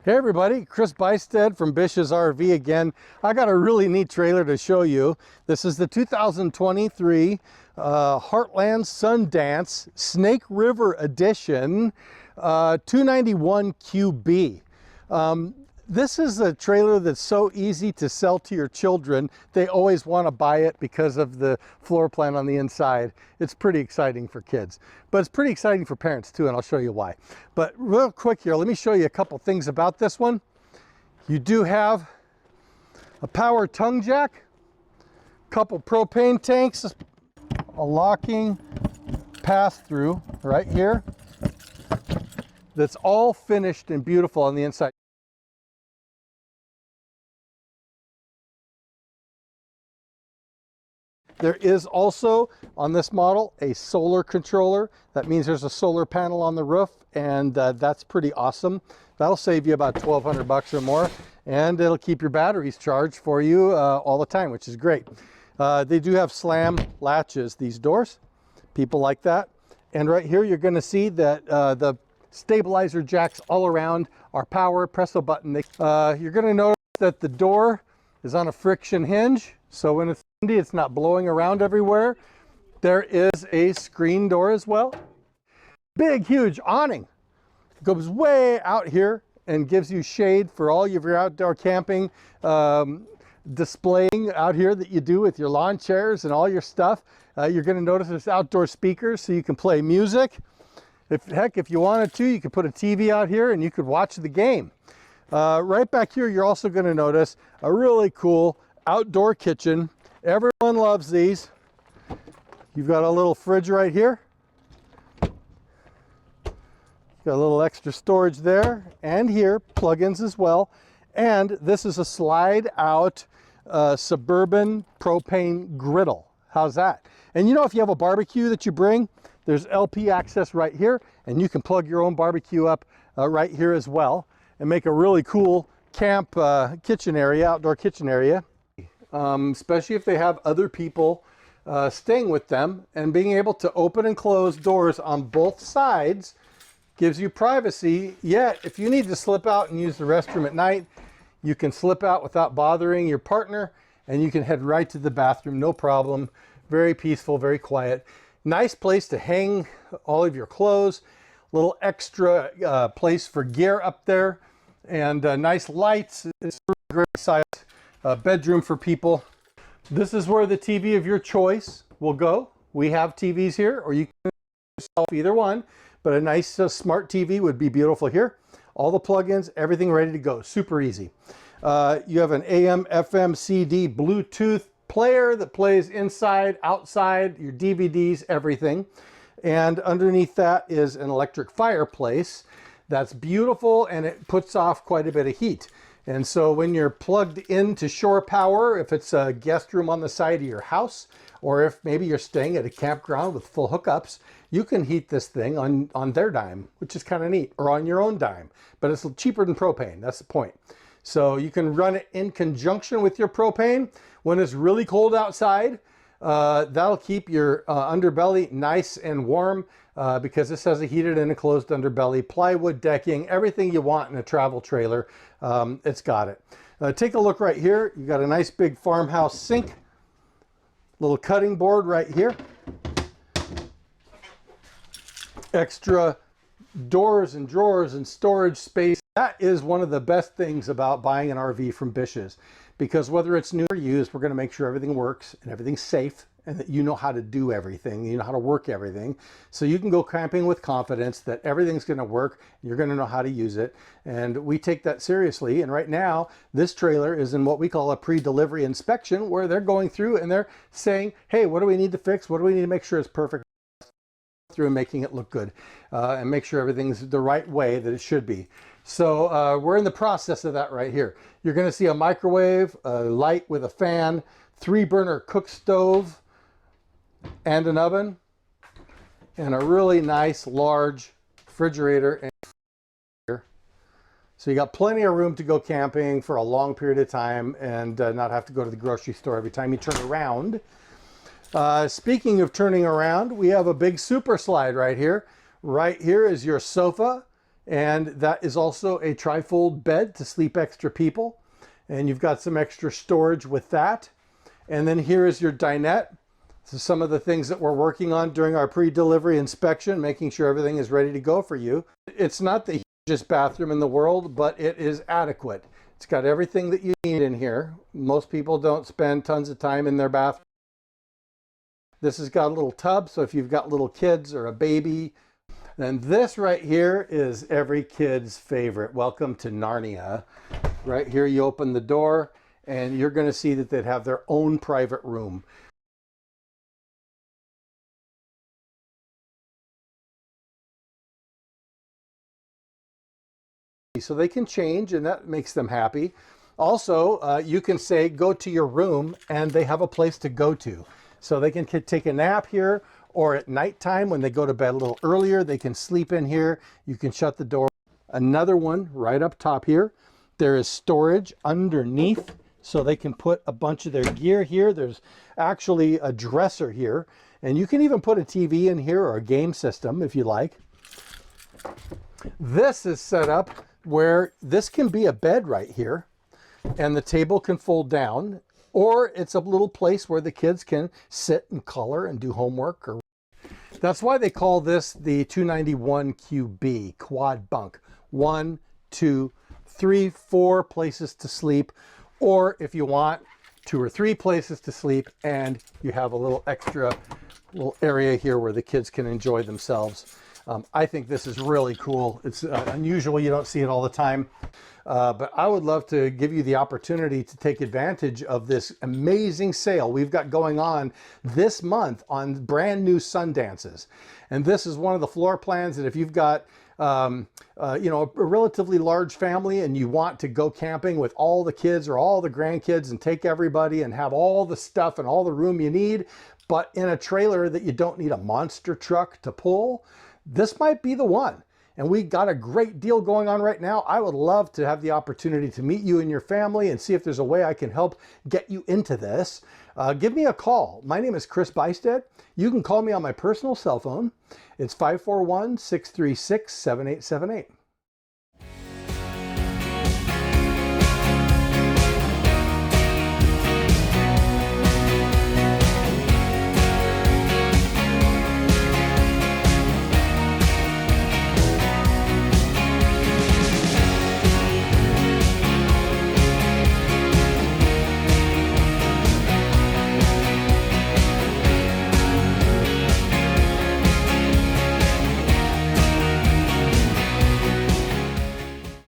Hey everybody, Chris Bysted from Bish's RV again. I got a really neat trailer to show you. This is the 2023 Heartland Sundance Snake River Edition 291 QB. This is a trailer that's so easy to sell to your children. They always want to buy it because of the floor plan on the inside. It's pretty exciting for kids, but it's pretty exciting for parents too, and I'll show you why. But real quick here, let me show you a couple things about this one. You do have a power tongue jack, couple propane tanks, a locking pass-through right here that's all finished and beautiful on the inside. There is also on this model a solar controller. That means there's a solar panel on the roof, and that's pretty awesome. That'll save you about 1,200 bucks or more, and it'll keep your batteries charged for you all the time, which is great. They do have slam latches, these doors. People like that. And right here you're going to see that the stabilizer jacks all around are power. Press a button. You're going to notice that the door is on a friction hinge, so when it's windy, it's not blowing around everywhere. There is a screen door as well. Big, huge awning. It goes way out here and gives you shade for all of your outdoor camping displaying out here that you do with your lawn chairs and all your stuff. You're going to notice there's outdoor speakers so you can play music. If you wanted to, you could put a TV out here and you could watch the game. Right back here, you're also going to notice a really cool outdoor kitchen. Everyone loves these. You've got a little fridge right here. Got a little extra storage there and here, plug-ins as well. And this is a slide out suburban propane griddle. How's that? And you know, if you have a barbecue that you bring, there's LP access right here, and you can plug your own barbecue up right here as well and make a really cool camp kitchen area, outdoor kitchen area. Especially if they have other people staying with them, and being able to open and close doors on both sides gives you privacy. Yet if you need to slip out and use the restroom at night, you can slip out without bothering your partner, and you can head right to the bathroom, no problem. Very peaceful, very quiet. Nice place to hang all of your clothes. Little extra place for gear up there, and nice lights. It's a great size bedroom for people. This is where the TV of your choice will go. We have TVs here, or you can yourself either one, but a nice smart TV would be beautiful here. All the plugins, everything ready to go, super easy. You have an AM, FM, CD, Bluetooth player that plays inside, outside, your DVDs, everything. And underneath that is an electric fireplace that's beautiful, and it puts off quite a bit of heat. And so when you're plugged into shore power, if it's a guest room on the side of your house, or if maybe you're staying at a campground with full hookups, you can heat this thing on their dime, which is kind of neat, or on your own dime. But it's cheaper than propane, that's the point. So you can run it in conjunction with your propane. When it's really cold outside, that'll keep your underbelly nice and warm because this has a heated and enclosed underbelly, plywood decking, everything you want in a travel trailer. It's got it. Take a look right here. You got a nice big farmhouse sink, little cutting board right here, extra doors and drawers and storage space. That is one of the best things about buying an RV from Bish's, because whether it's new or used, we're going to make sure everything works and everything's safe, and that you know how to do everything, you know how to work everything, so you can go camping with confidence that everything's going to work, you're going to know how to use it. And we take that seriously. And right now this trailer is in what we call a pre-delivery inspection, where they're going through and they're saying, hey, what do we need to fix, what do we need to make sure it's perfect, through and making it look good and make sure everything's the right way that it should be. So we're in the process of that right here. You're going to see a microwave, a light with a fan, 3-burner cook stove, and an oven, and a really nice large refrigerator. So you got plenty of room to go camping for a long period of time and not have to go to the grocery store every time you turn around. Speaking of turning around, we have a big super slide right here. Right here is your sofa. And that is also a trifold bed to sleep extra people. And you've got some extra storage with that. And then here is your dinette. So some of the things that we're working on during our pre-delivery inspection, making sure everything is ready to go for you. It's not the hugest bathroom in the world, but it is adequate. It's got everything that you need in here. Most people don't spend tons of time in their bathroom. This has got a little tub, so if you've got little kids or a baby. And this right here is every kid's favorite. Welcome to Narnia. Right here you open the door and you're going to see that they'd have their own private room. So they can change, and that makes them happy. Also, you can say, go to your room, and they have a place to go to. So they can take a nap here, or at nighttime when they go to bed a little earlier, they can sleep in here. You can shut the door. Another one right up top here. There is storage underneath, so they can put a bunch of their gear here. There's actually a dresser here, and you can even put a TV in here or a game system if you like. This is set up where this can be a bed right here, and the table can fold down, or it's a little place where the kids can sit and color and do homework. That's why they call this the 291 QB, quad bunk. 1, 2, 3, 4 places to sleep, or if you want 2 or 3 places to sleep, and you have a little extra little area here where the kids can enjoy themselves. I think this is really cool. It's unusual. You don't see it all the time. But I would love to give you the opportunity to take advantage of this amazing sale we've got going on this month on brand new Sundances. And this is one of the floor plans that if you've got you know, a relatively large family and you want to go camping with all the kids or all the grandkids and take everybody and have all the stuff and all the room you need, but in a trailer that you don't need a monster truck to pull, this might be the one. And we got a great deal going on right now. I would love to have the opportunity to meet you and your family and see if there's a way I can help get you into this. Give me a call. My name is Chris Bystead. You can call me on my personal cell phone. It's 541-636-7878.